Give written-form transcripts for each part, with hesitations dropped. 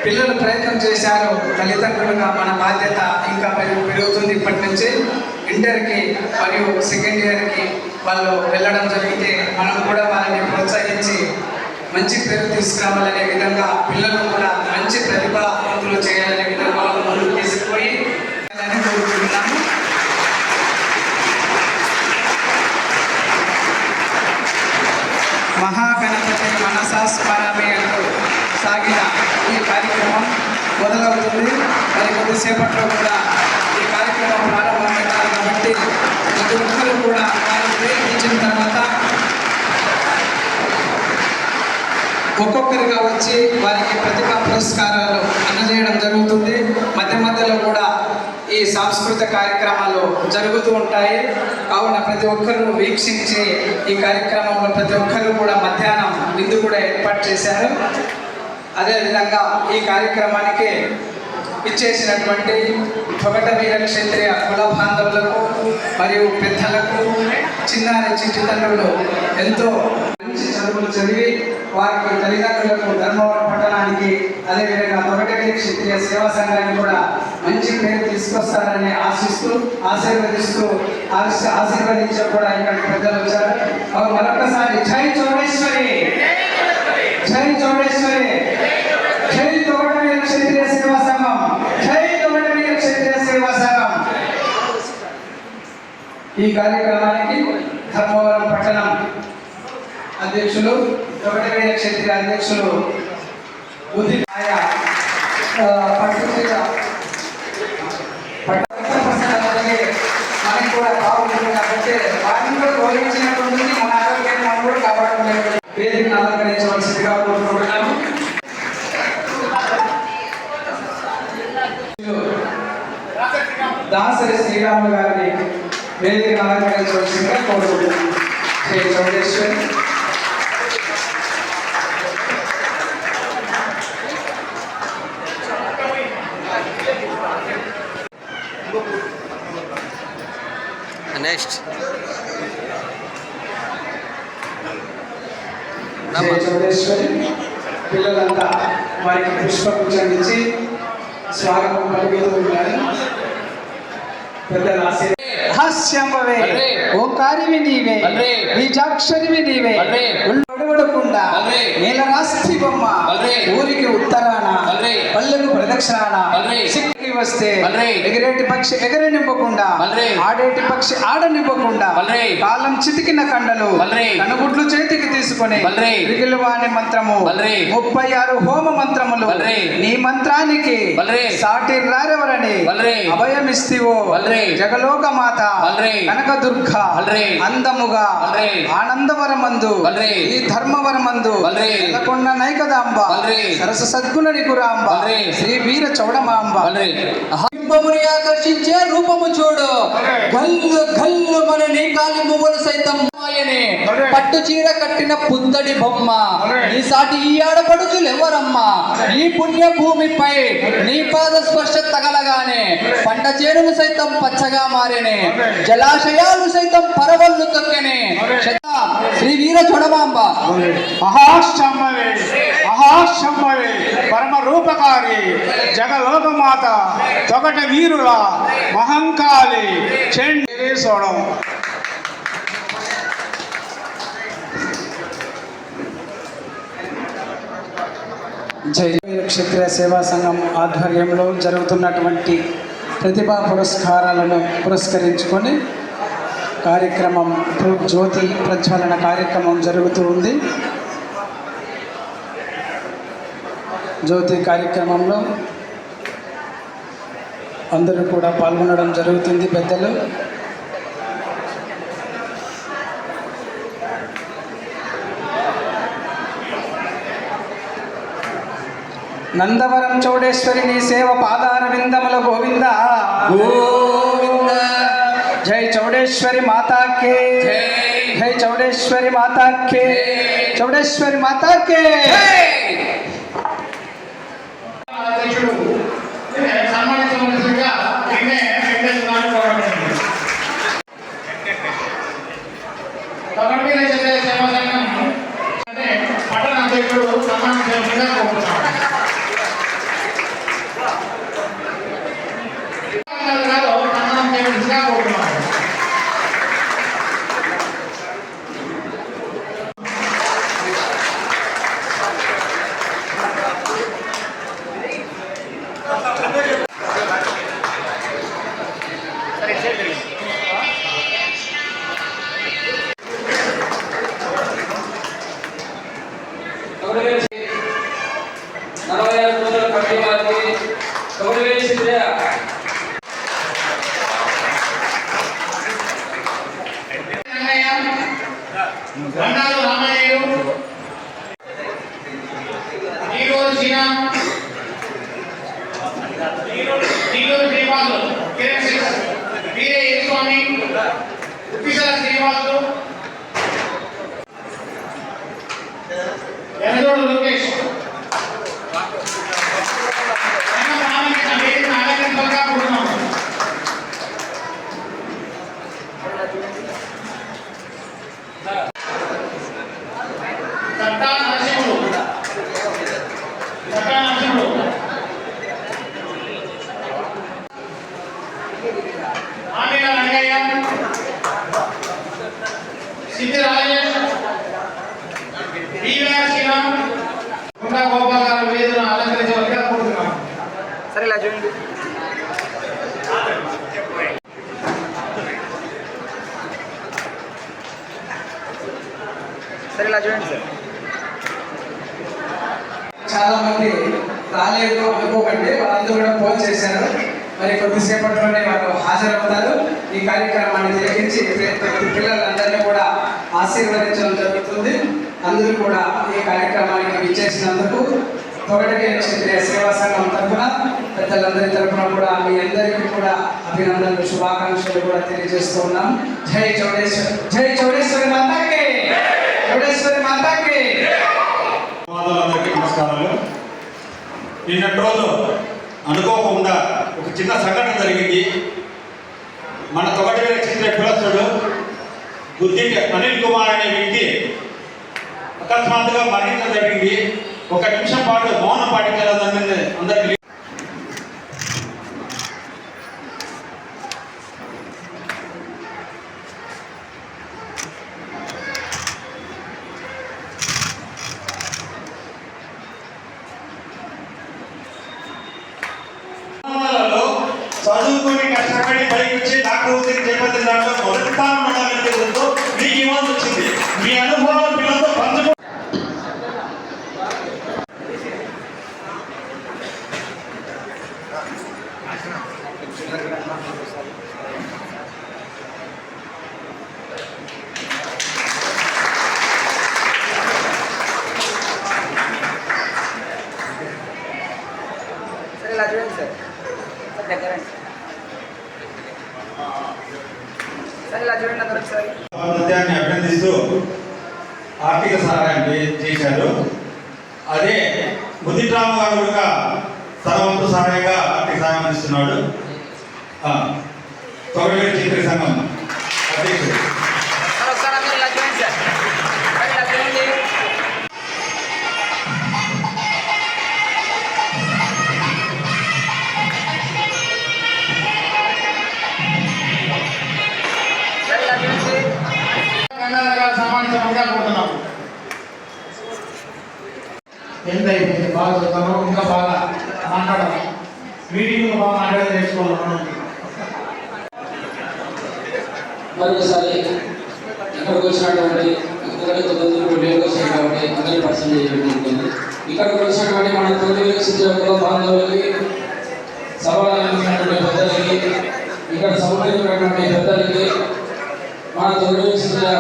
పిల్లలు ప్రయత్నం చేశారు. తల్లిదండ్రులుగా మన బాధ్యత ఇంకా పెరుగుతుంది. ఇప్పటి నుంచి ఇంటర్కి మరియు సెకండ్ ఇయర్కి వాళ్ళు వెళ్ళడం జరిగితే మనం కూడా వాళ్ళని ప్రోత్సహించి మంచి పేరు తీసుకురావాలనే విధంగా పిల్లలు కూడా మంచి ప్రతిభావంతులు చేయాలనే విధంగా వాళ్ళు ముందుకు తీసుకుపోయి కోరుకుంటున్నాము. మహాగణపతి మనసా స్మరామి అంటూ సాగిన ఈ కార్యక్రమం మొదలవుతుంది. మరి కొద్దిసేపట్లో కూడా ఈ కార్యక్రమం ప్రారంభమవుతారు కాబట్టి ప్రతి ఒక్కరు కూడా వారు ప్రయత్నించిన తర్వాత ఒక్కొక్కరిగా వచ్చి వారికి ప్రతిభా పురస్కారాలు అందజేయడం జరుగుతుంది. మధ్య మధ్యలో కూడా ఈ సాంస్కృతిక కార్యక్రమాలు జరుగుతూ ఉంటాయి. కావున ప్రతి ఒక్కరూ వీక్షించి ఈ కార్యక్రమంలో ప్రతి ఒక్కరూ కూడా మధ్యాహ్నం విందు కూడా ఏర్పాటు చేశారు. అదేవిధంగా ఈ కార్యక్రమానికి ఇచ్చేసినటువంటి తొగట వీర క్షత్రియ కుల బాంధవులకు మరియు పెద్దలకు, చిన్నారి చిట్టితల్లులు ఎంతో మంచి చదువులు చదివి వారికి తల్లిదండ్రులకు ధర్మవరం పట్టణానికి అదేవిధంగా తొగట వీర క్షత్రియ సేవా సంఘానికి కూడా మంచి పేరు తీసుకొస్తారని ఆశీర్వదించే కూడా ఇక్కడికి పెద్దలు వచ్చారు. మరొకసారి జై చౌడేశ్వరి, జై చౌడేశ్వరి, జై తొగట వీర క్షత్రియ సేవా సంఘం, జై తొగట వీర క్షత్రియ సేవా సంఘం. ఈ కార్యక్రమానికి ధర్మవరం పట్టణం అధ్యక్షులు, తొగట వీర క్షత్రియ అధ్యక్షులు మనకి కూడా బాగుంటుంది కాబట్టి వారిని కూడా గౌరవించినటువంటి మన ఆరోగ్యాన్ని మనం కూడా కాపాడుకునే వేదికను అలంకరించవలసిందిగా కోరుకుంటున్నాము. దాసరి శ్రీరాములు గారిని వేదికను అలంకరించవలసిందిగా కోరుకుంటున్నాము. శ్రీ చౌడేశ్వరి నెక్స్ట్ చౌడేశ్వరి పిల్లలంతా వారికి పుష్పగుచ్చం ఇచ్చి స్వాగతం పలుకుతూ ఉన్నారు. పెద్దల హాస్యంబవే, ఓంకారివి నీవే, బీజాక్షరివి నీవే, అడుగడకుండా నేల రాస్తి బొమ్మ ఊరికి ఉత్తరాన పల్లెకు ప్రదక్షిణాన సిక్కి వస్తే ఎగిరేటి పక్షి ఎగరనివ్వకుండా ఆడేటి పక్షి ఆడనివ్వకుండా కాలం చితికిన కండలు కనుగుడ్లు చేతికి తీసుకుని విగిలివాణి మంత్రము 36 హోమ మంత్రములు నీ మంత్రానికి సాటి రారెవరని అభయమిస్తివో జగలోక మాత కనకదుర్గ అందముగా ఆనందవరమందు ఈ ధర్మవరమందు నెలకొన్న నైకదాంబ సరస సద్గుణ నిగురాంబ శ్రీ వీర చౌడమాంబ బింబముని ఆకర్షించే రూపము చూడు, గల్లు గల్లు మన నీ కాలి మువ్వలు సైతం పట్టు చీర కట్టిన పుత్తడి బొమ్మ నీ సాటి ఈ ఆడపడుచులు ఎవరమ్మా? ఈ పుణ్య భూమిపై నీ పాద స్పర్శ తగలగానే పంట చేనులు సైతం పచ్చగా మారేనే, జలాశయాలు సైతం పరవళ్ళు తొక్కెనే శ్రీ వీర చౌడమాంబ. మహాశంభవి మహాశంభవి పరమ రూపకారి జగలోకమాత తొగట వీరుల మహంకాళి చెండేశ్వరం. జై క్షత్రియ సేవా సంఘం ఆధ్వర్యంలో జరుగుతున్నటువంటి ప్రతిభా పురస్కారాలను పురస్కరించుకొని కార్యక్రమం జ్యోతి ప్రజ్వలన కార్యక్రమం జరుగుతూ ఉంది. జ్యోతి కార్యక్రమంలో అందరూ కూడా పాల్గొనడం జరుగుతుంది. పెద్దలు నందవరం చౌడేశ్వరి నీ సేవ పాదార విందముల గోవింద గోవింద. జై చౌడేశ్వరి మాతాకే, జై చౌడేశ్వరి మాతాకే, చౌడేశ్వరి మాతాకే. పట్టణ అధ్యక్షుడు సన్మానించాల్సిందిగా కోరుతున్నాడు. కోరుతున్నాను. రండాలు రామయ్యలు, ఈరోజు శ్రీరామ్, ఈరోజు శ్రీనివాసులు, కిరణ్ సింగ్, వీరే స్వామి, ఉప్పిసల శ్రీనివాసులు, ఎనదోడు లోకేష్, సిద్ధి రాజేష్, బీవీఆర్ శ్రీరామ్, గుండా గోపాల్ గారు వేదికను అలంకరించవలసిగా కోరుతున్నాం. సరే ఇలా చూడండి. సరే ఇలా చూడండి సార్. చాలా మంది రాలేదు అనుకోకండి, వాళ్ళందరూ కూడా ఫోన్ చేశారు. మరి కొద్దిసేపట్లోనే వారు హాజరవుతారు. ఈ కార్యక్రమాన్ని తిలకించి పిల్లలందరినీ కూడా ఆశీర్వదించడం జరుగుతుంది. అందరూ కూడా ఈ కార్యక్రమానికి విచ్చేసినందుకు తొగటగిరి క్షత్రియ సేవా సంఘం తరఫున పెద్దలందరి తరఫున కూడా మీ అందరికీ కూడా అభినందనలు, శుభాకాంక్షలు కూడా తెలియజేస్తూ ఉన్నాం. జై చౌడేశ్వరి, జై చౌడేశ్వరి మాతాకి, చౌడేశ్వరి మాతాకి. నమస్కారాలు. నిన్నటి రోజు అనుకోకుండా ఒక చిన్న సంఘటన జరిగింది. మన తొగటగిరి క్షత్రియ కులస్తుడు గుద్దింటి అనిల్ కుమార్ అనే వ్యక్తి అకస్మాత్తుగా మరణించడం జరిగింది. ఒక నిమిషం పాటు మౌనం పాటించాలని అందరికీ చదువుకొని కష్టపడి పైకి వచ్చి డాక్టర్ ఉద్యోగం చేపట్టిన మొదటి స్థానం మండలం మీకు ఇవ్వాల్సి వచ్చింది. మీ అనుభవాలు పిల్లలతో పంచుకో. సరే ఇలా చూడండి సార్. దగ్గరండి సార్. ఇలా చూడండి అందరూ ఒకసారి. నృత్యాన్ని అభినందిస్తూ ఆర్థిక సహాయం చేశారు. అదే ముదిరామ గారు కూడా తన వంతు సహాయంగా ఆర్థిక సహాయం అందిస్తున్నాడు. తొగటగిరి క్షత్రియ సంఘం అధ్యక్షుడు. ఒకసారి అందరూ ఇలా చూడండి సార్. ఇలా చూడండి. సమానంగా కోరుతున్నాం. ఎంత అయిపోయింది, బాగా చదువుతాను, ఇంకా బాగా మాట్లాడాలి, మీటింగ్ బాగా మాట్లాడి నేర్చుకోవాలి. మరొకసారి ఇక్కడికి వచ్చినటువంటి ఎందుకంటే 9 వేలకు వచ్చాయి కాబట్టి 100% చేయబడుతుంది. ఇక్కడికి వచ్చినటువంటి మన 9 క్షత్రియ బాంధవులకి, సభలైనటువంటి పెద్దలకి, ఇక్కడ సమర్పించినటువంటి పెద్దలకి, మన 9 క్షత్రియ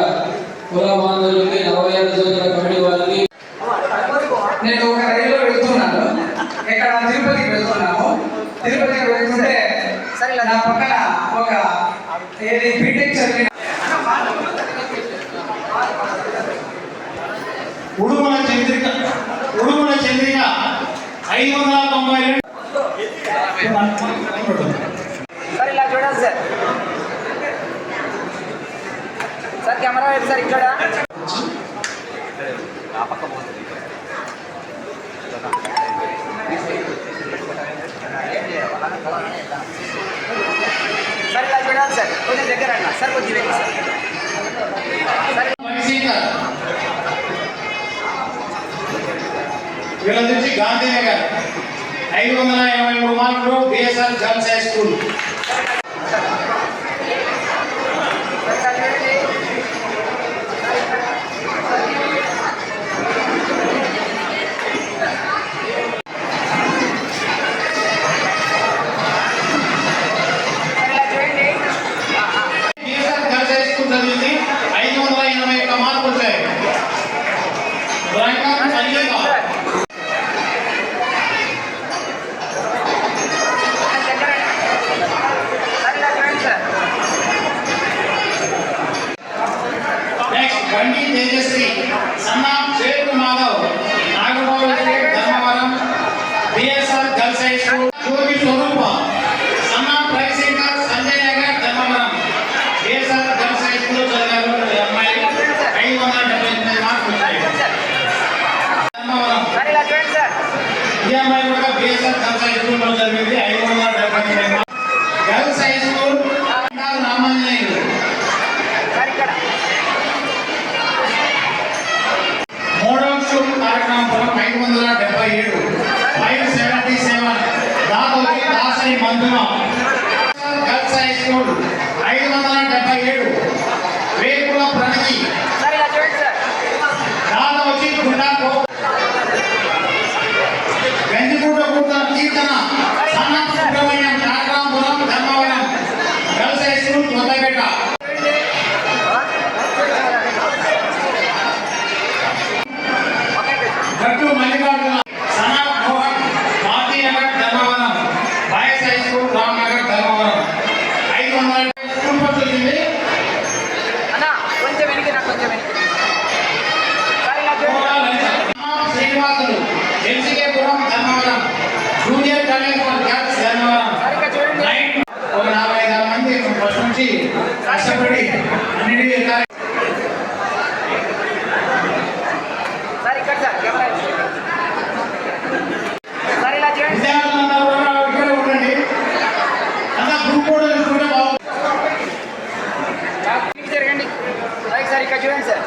కుల బాంధవులకి, 46 జ్యోతుల కమిటీ వారికి. నేను ఒక రైల్లో వెళ్తున్నాను, ఇక్కడ తిరుపతికి వెళ్తున్నాము. తిరుపతికి వెళ్తుంటే నా పక్కన ఒక బీటెక్ చదివిన ఉడుమల చంద్రిక 592. సార్ ఇలా చూడండి సార్. సార్ కెమెరా వైపు సార్ ఇక్కడ. సార్ ఇలా చూడాలి సార్ కొంచెం దగ్గర అన్న సార్ కొంచెం వెళ్ళి సార్ మణిశేఖర్ వీళ్ళ నుంచి గాంధీనగర్ 583 మార్కులు BSR girls high school. BSR girls high school చదివింది 581 మార్కులు వచ్చాయి. ర్యాంక్ ఆఫ్ సంజయ్ నెక్స్ట్ బండి Tejasri son of Cheru Madhav Nagababu Dharmavaram BSR girls high school. Jyothi Swarupa son of Ravishankar Sanjay Nagar Dharmavaram BSR girls high school చదివారు. ఈ అమ్మాయి 578 మార్కులు వచ్చాయి. ధర్మవరం ఈ అమ్మాయి కూడా బిఎస్ఆర్ గర్ల్స్ హై స్కూల్ లో చదివింది 578 మార్కులు. Girls high school Ramanjaneyulu models కార్యక్రమం 577 577 దాదాపు దాసరి మందున girls high school 577 Vekula Pranathi దాదా వచ్చి గుండాకు గంజిపూట కూతురు కీర్తన సన్న Subrahmanyam Nagarampuram Dharmavaram girls high school Kothapeta. Gattu Mallikarjuna son of Mohan Mathinagar Dharmavaram boys high school Ramnagar Dharmavaram 500 school bus వచ్చింది. అన్న కొంచెం వెనక్కి నా కొంచెం వెనక్కి శ్రీనివాసులు ఎల్సికేపురం Dharmavaram junior college for girls Dharmavaram. ఒక 45 మంది ఫస్ట్ నుంచి కష్టపడి అన్నిటికీ సార్ ఇక్కడ సార్ కెమెరా సార్ ఇలా చూడండి విద్యార్థులందరూ కూడా ఇక్కడే ఉండండి. అంతా గ్రూప్ ఫోటో తీసుకుంటే బాగుంది. జరగండి రైట్ సార్ ఇక్కడ చూడండి సార్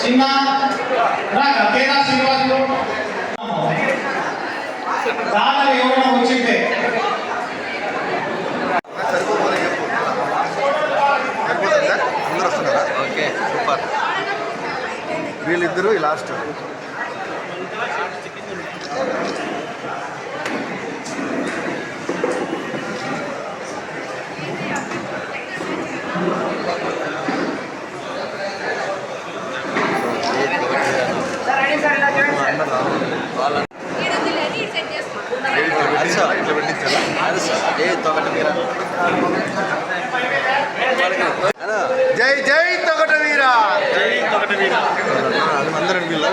చిన్న తేడా శ్రీనివాసులు దాదాపు ఎవరైనా వచ్చింటే అందరూ వస్తున్నారా? Okay super. వీళ్ళిద్దరూ లాస్ట్. సార్ రెడీ సార్ ఇలా చూడండి సార్ ఇట్లా పెట్టించాలా? ఏ తొగట మీరా జై జై తొగట వీరా జై తొగట వీరా అది అందరం వీళ్ళ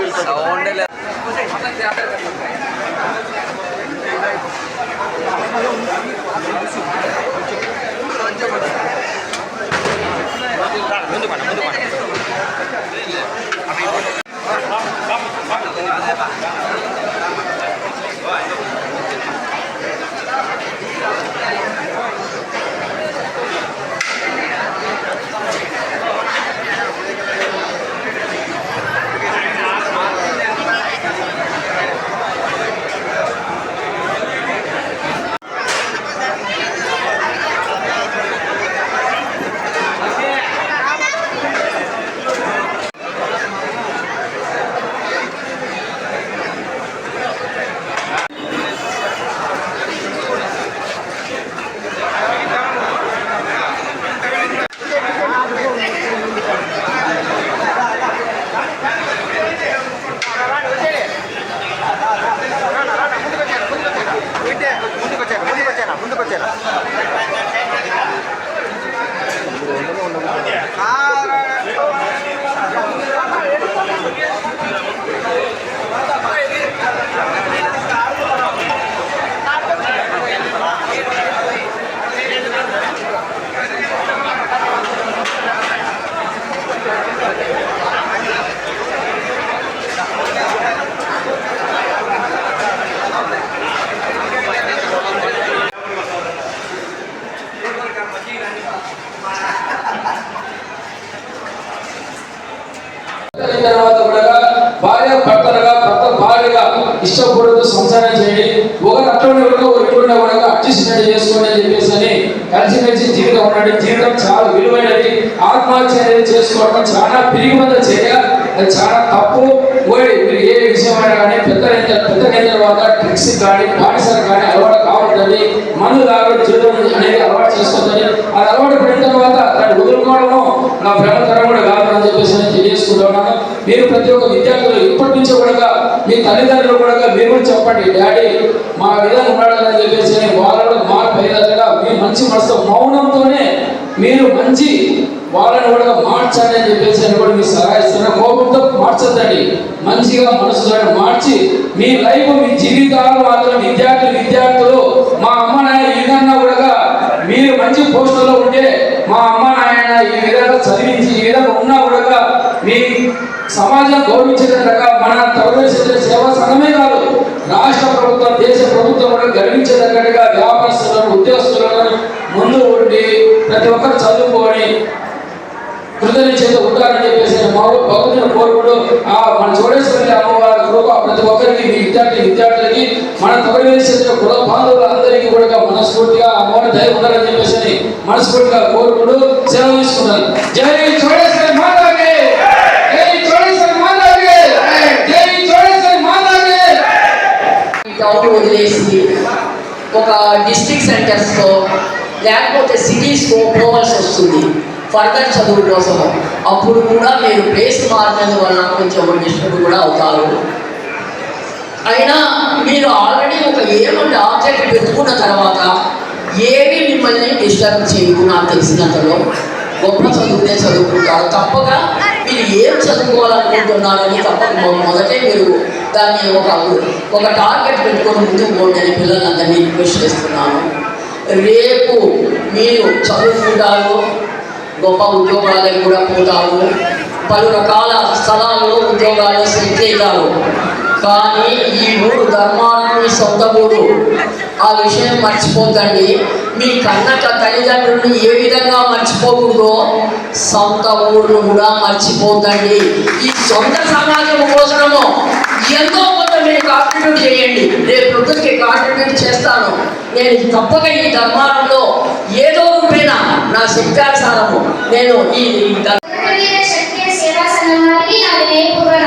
భార్య భర్తలుగా భర్త భార్యగా ఇష్టపడుతూ సంసారం చేయండి. ఒకరు అట్లనే ఒకరు అడ్జస్ట్మెంట్ చేసుకోండి అని చెప్పేసి అని కలిసిమెలిసి జీవితం ఉండండి. జీవితం చాలా విలువైనది. ఆత్మహత్య అనేది చేసుకోవడం చాలా పిరిగిమంద చర్య, అది చాలా తప్పు. మీరు ఏ విషయమైనా కానీ పెద్దగైన తర్వాత డ్రగ్స్ కానీ బానిసలు కానీ అలవాటు కావద్దండి. మందు తాగడం జీవితం అనేది అలవాటు చేసుకోవద్దని. అది అలవాటు పడిన తర్వాత దాన్ని వదులుకోవడము నా భ్రమతరం కూడా కాదు అని చెప్పేసి నేను తెలియజేసుకుంటున్నాను. మీరు ప్రతి ఒక్క విద్యార్థులు ఇప్పటి నుంచి కూడా మీ తల్లిదండ్రులు కూడా మీరు కూడా చెప్పండి, డాడీ మా విధంగా ఉన్నాడు అని చెప్పేసి వాళ్ళు కూడా మార్పు అయ్యేటట్టుగా మీ మంచి మనసుతో మౌనంతోనే మీరు మంచి వాళ్ళని కూడా మార్చాలి అని చెప్పేసి అని కూడా మీరు సలహా ఇస్తున్నారు. కోపంతో మార్చద్దండి, మంచిగా మనసుతో మార్చి మీ లైఫ్ మీ జీవితాలు మాత్రం విద్యార్థులు మా అమ్మ నాయన ఈ విధంగా కూడా మీరు మంచి పోస్టుల్లో ఉంటే మా అమ్మ నాయన ఈ విధంగా చదివించి ఈ విధంగా ఉన్నా కూడా మీ సమాజం గౌరవించేటట్టుగా మన తొలగించే సేవా సంఘమే కాదు, రాష్ట్ర ప్రభుత్వం దేశ ప్రభుత్వం కూడా గర్వించేటట్టుగా వ్యాపారస్తులను ఉద్యోగస్తులను ముందు ఉండి ప్రతి ఒక్కరు చదువుకొని కృతజ్ఞ చేత ఉంటారని చెప్పేసి మా భగవంతుని కోరుకుంటూ మన చోడేశ్వరి అమ్మవారి కృప ప్రతి ఒక్కరికి మీ విద్యార్థులకి మన తొలగించే కుల బాంధవులందరికీ కూడా మనస్ఫూర్తిగా అమ్మవారి దయ ఉండాలని చెప్పేసి మనస్ఫూర్తిగా కోరుకుంటూ సెలవు తీసుకుంటాను. జై చోడేశ్వరి మాతాకి, జై చోడేశ్వరి మాతాకి, జై చోడేశ్వరి మాతాకి. టౌన్ వదిలేసి ఒక డిస్ట్రిక్ట్ సెంటర్స్లో లేకపోతే సిటీస్కో పోవాల్సి వస్తుంది ఫర్దర్ చదువు కోసం. అప్పుడు కూడా మీరు ప్లేస్ మారినందు వల్ల కొంచెం డిస్టర్బ్ కూడా అవుతారు. అయినా మీరు ఆల్రెడీ ఒక ఏమంటే ఆబ్జెక్ట్ పెట్టుకున్న తర్వాత ఏవి మిమ్మల్ని డిస్టర్బ్ చేయకు. నాకు తెలిసినంతలో గొప్ప చదువునే చదువుకుంటారు. తప్పగా మీరు ఏం చదువుకోవాలనుకుంటున్నారని తప్పక మొదటే మీరు దాన్ని ఒక టార్గెట్ పెట్టుకొని ముందుకు పోండి అని పిల్లలందరినీ రిక్వెస్ట్ చేస్తున్నాను. రేపు మీరు చదువుకుంటారు, గొప్ప ఉద్యోగాలకు కూడా పోతారు, పలు రకాల స్థలాల్లో ఉద్యోగాలు సెట్ అవుతారు. కానీ ఈ ఊరు ధర్మాన్ని సొంత ఊరు, ఆ విషయం మర్చిపోతండి. మీ కన్నక తల్లిదండ్రులను ఏ విధంగా మర్చిపోకూడదో సొంత ఊరును కూడా మర్చిపోతండి. ఈ సొంత సమాజం కోసము ఎంతో కొంత మీరు కాంట్రిబ్యూట్ చేయండి. రేపు ప్రొద్దుకి కాంట్రిబ్యూట్ చేస్తాను నేను. తప్పక ఈ ధర్మాలలో ఏదో రూపేణ నా శక్త్యానుసారము నేను ఈ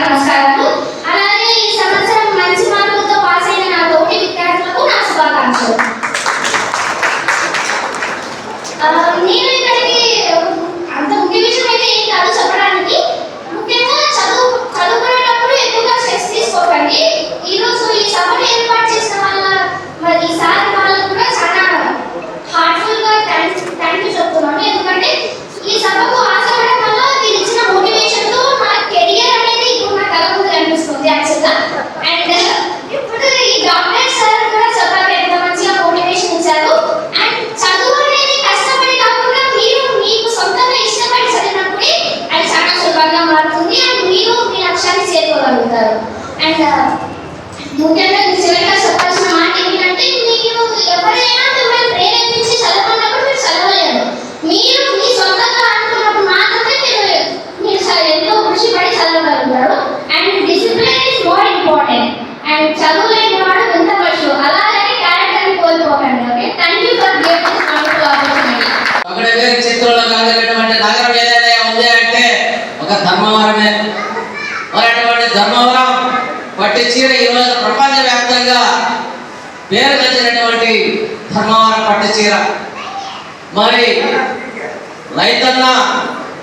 నమస్కారాలు. అలాగే ఈ సంవత్సరం మంచి మార్కులతో పాస్ అయిన నా తోటి విద్యార్థులకు నా శుభాకాంక్షలు. నేను ఇక్కడికి అంత ముఖ్య విషయం అయితే ఏం కాదు చెప్పడానికి. ముఖ్యంగా చదువుకునేటప్పుడు ఎక్కువగా స్ట్రెస్ తీసుకోకండి. ఈరోజు ఈ సభను ఏర్పాటు చేసిన మరి సార్ వాళ్ళకు కూడా చాలా హార్ట్ఫుల్ గా థ్యాంక్ యూ చెప్తున్నాను. ఎందుకంటే ఈ సభకు ఆశపడడం వల్ల మీరు ఇచ్చిన మోటివేషన్ తో నా కెరియర్ అనేది ఇప్పుడు నా కళ్ళ ముందు కనిపిస్తుంది యాక్చువల్గా. అండ్ ఇప్పుడు ఈ డాక్టర్ సార్ కూడా చెప్పారు ఎంత మంచిగా మోటివేషన్ ఇచ్చారు. అండ్ చదువు అనేది కష్టపడి కాకుండా మీరు మీకు సొంతంగా ఇష్టపడి చదివినప్పుడే అది చాలా సులభంగా మారుతుంది. అండ్ మీరు మీ లక్ష్యాన్ని చేరుకోగలుగుతారు. అండ్ ముఖ్యంగా చివరిగా చెప్పాల్సిన మాట ఏంటంటే మీరు ఎవరైనా మిమ్మల్ని ప్రేరేపించి చదవమన్నప్పుడు మీరు చదవలేరు. మీరు మీ సొంతంగా అనుకున్నప్పుడు మాత్రమే మీరు ఎంతో కృషి పడి చదవగలుగుతారు. And discipline is more important. And చదువులేని వాడు ఎంత పశు అలాగే క్యారెక్టర్ని కోల్పోకండి. Okay, thank you for giving this wonderful opportunity. ఒకటి పేరు చిత్రంలో కలిగినటువంటి నగరం ఏదైనా ఉంది అంటే ఒక ధర్మవరమే. మరి అటువంటి ధర్మవరం పట్టి చీర ఈరోజు ప్రపంచవ్యాప్తంగా పేరు తెచ్చినటువంటి ధర్మవరం పట్టి చీర. మరి రైతన్న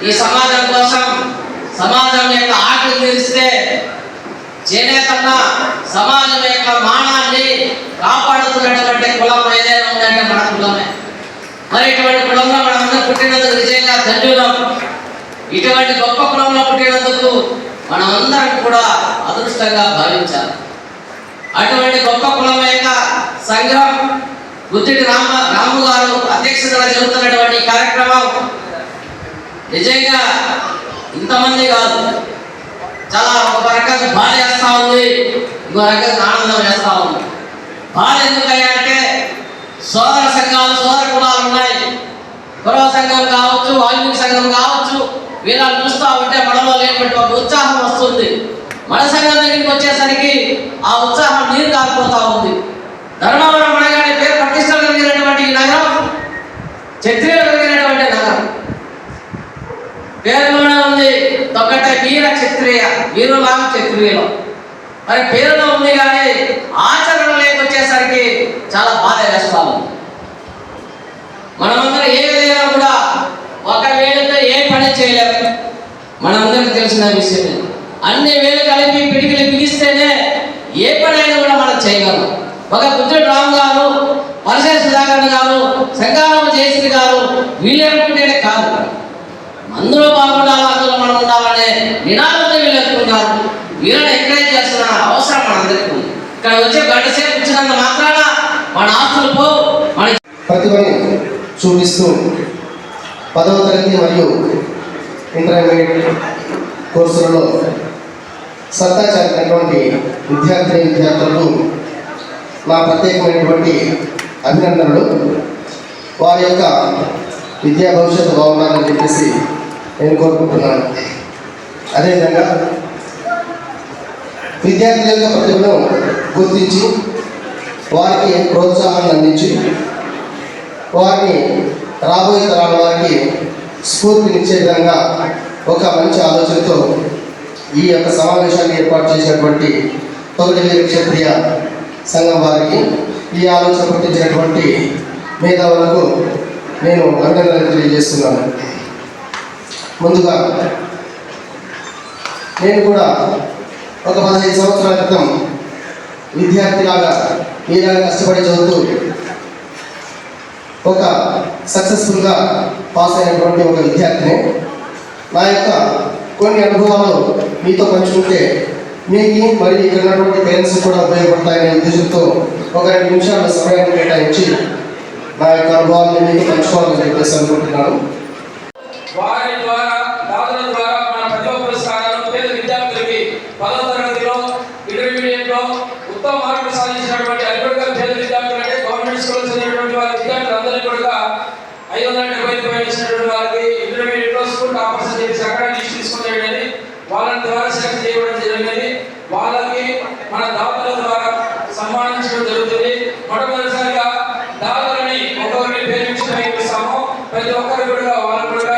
ఈ సమాజం కోసం సమాజం యొక్క ఆకలి తీరిస్తే, చేనేతన్న సమాజం యొక్క మానాన్ని కాపాడుతున్నటువంటి కులం ఏదైనా ఉందంటే మన కులమే. మరి ఇటువంటి కులంలో మనందరూ పుట్టినందుకు నిజంగా ధన్యులం. ఇటువంటి గొప్ప కులంలో పుట్టినందుకు మనమందరం కూడా అదృష్టంగా భావించాలి. అటువంటి గొప్ప కులం యొక్క సంఘం గుత్తిటి రాము గారు అధ్యక్షతగా జరుగుతున్నటువంటి కార్యక్రమం నిజంగా ఇంతమంది కాదు, చాలా ఒక రకంగా బాధ వేస్తూ ఉంది, ఇంకో రకంగా ఆనందం వేస్తూ ఉంది. బాధ ఎందుకయ్యా అంటే సోదర సంఘాలు సోదర కులాలు ఉన్నాయి. కురవ సంఘం కావచ్చు, వాల్మీకి సంఘం కావచ్చు, వీళ్ళని చూస్తూ ఉంటే మనలో లేనటువంటి ఒక ఉత్సాహం వస్తుంది. మన సంఘం దగ్గరికి వచ్చేసరికి ఆ ఉత్సాహం నీరు కాకపోతా ఉంది. ధర్మవరం అనగానే పేరు ప్రతిష్టలు కలిగినటువంటి ఈ నగరం క్షత్రియులు కలిగినటువంటి నగరం. పేరులోనే ఉంది తొక్కట వీర క్షత్రియ, వీరులాగా క్షత్రియులు. మరి పేరులో ఉంది కానీ ఆచరణలోకి వచ్చేసరికి చాలా బాధ వేస్తాము. మనమందరం ఏ విధంగా కూడా ఒక వేళతో ఏ పని చేయలేము. మనందరికి తెలిసిన విషయమే. అన్ని వేలు కలిపి పిడికిలు బిగిస్తేనే ఏ పనైనా కూడా మనం చేయగలం. ఒక బుద్ధుడు రామ్ గారు, పరిశేష సుధాకర్ గారు, సంగారం జయశ్రీ గారు వీళ్ళనుకుంటేనే కాదు, అందులో బాగుండాలి, అందులో మనం ఉండాలనే నినాదంతో వీళ్ళు ఎత్తుకున్నారు. వీళ్ళని ఎంకరేజ్ చేస్తున్న అవసరం మనందరికీ ఉంది. ఇక్కడ వచ్చే గంట సేపు వచ్చినంత మాత్రాన మన ఆస్తులు పోవు. మన ప్రతిభని చూపిస్తూ 10వ తరగతి మరియు ఇంటర్మీడియట్ కోర్సులలో సత్తా చాటినటువంటి విద్యార్థులకు నా ప్రత్యేకమైనటువంటి అభినందనలు. వారి యొక్క విద్యా భవిష్యత్తు బాగుండాలని చెప్పేసి నేను కోరుకుంటున్నాను. అదేవిధంగా విద్యార్థుల యొక్క ప్రతిభను గుర్తించి వారికి ప్రోత్సాహాన్ని అందించి వారిని రాబోయే తరాల వారికి స్ఫూర్తినిచ్చే విధంగా ఒక మంచి ఆలోచనతో ఈ యొక్క సమావేశాన్ని ఏర్పాటు చేసినటువంటి తొగటవీర క్షత్రియ సంఘం వారికి, ఈ ఆలోచన పుట్టించినటువంటి మేధావులకు నేను అభినందనలు తెలియజేస్తున్నాను. ముందుగా నేను కూడా ఒక 15 సంవత్సరాల క్రితం విద్యార్థిలాగా మీలాగా కష్టపడి చదువుతూ ఒక సక్సెస్ఫుల్గా పాస్ అయినటువంటి ఒక విద్యార్థిని. నా యొక్క కొన్ని అనుభవాలు మీతో పంచుకుంటే మీకు మరియు ఇక్కడ ఉన్నటువంటి పేరెంట్స్ కూడా ఉపయోగపడతాయనే ఉద్దేశంతో ఒక 2 నిమిషాల సమయాన్ని కేటాయించి నా యొక్క అనుభవాలను మీతో పంచుకోవాలని చెప్పేసి అనుకుంటున్నాను. వారి ద్వారా దాతల ద్వారా మన ప్రతిభ పురస్కారాలు పేద విద్యార్థులకి 10వ తరగతిలో ఇంటర్మీడియట్లో ఉత్తమ మార్కులు సాధించినటువంటి అధికంగా పేద విద్యార్థులు అంటే గవర్నమెంట్ స్కూల్ చదివినటువంటి వారి విద్యార్థులందరినీ కూడా 575 రూపాయలు ఇచ్చినటువంటి వారికి ఇంటర్మీడియట్లో స్కూల్ టాపర్స్ అని చెప్పి అక్కడ లిస్ట్ తీసుకుని జరిగినది. వాళ్ళని ద్వారా సెలెక్ట్ చేయడం జరిగినది. వాళ్ళకి మన దాతల ద్వారా సన్మానించడం జరుగుతుంది. మొట్టమొదటిసారిగా దాతలని ఒక్కొక్కరి పేరు ఇస్తాము. ప్రతి ఒక్కరు కూడా వాళ్ళు కూడా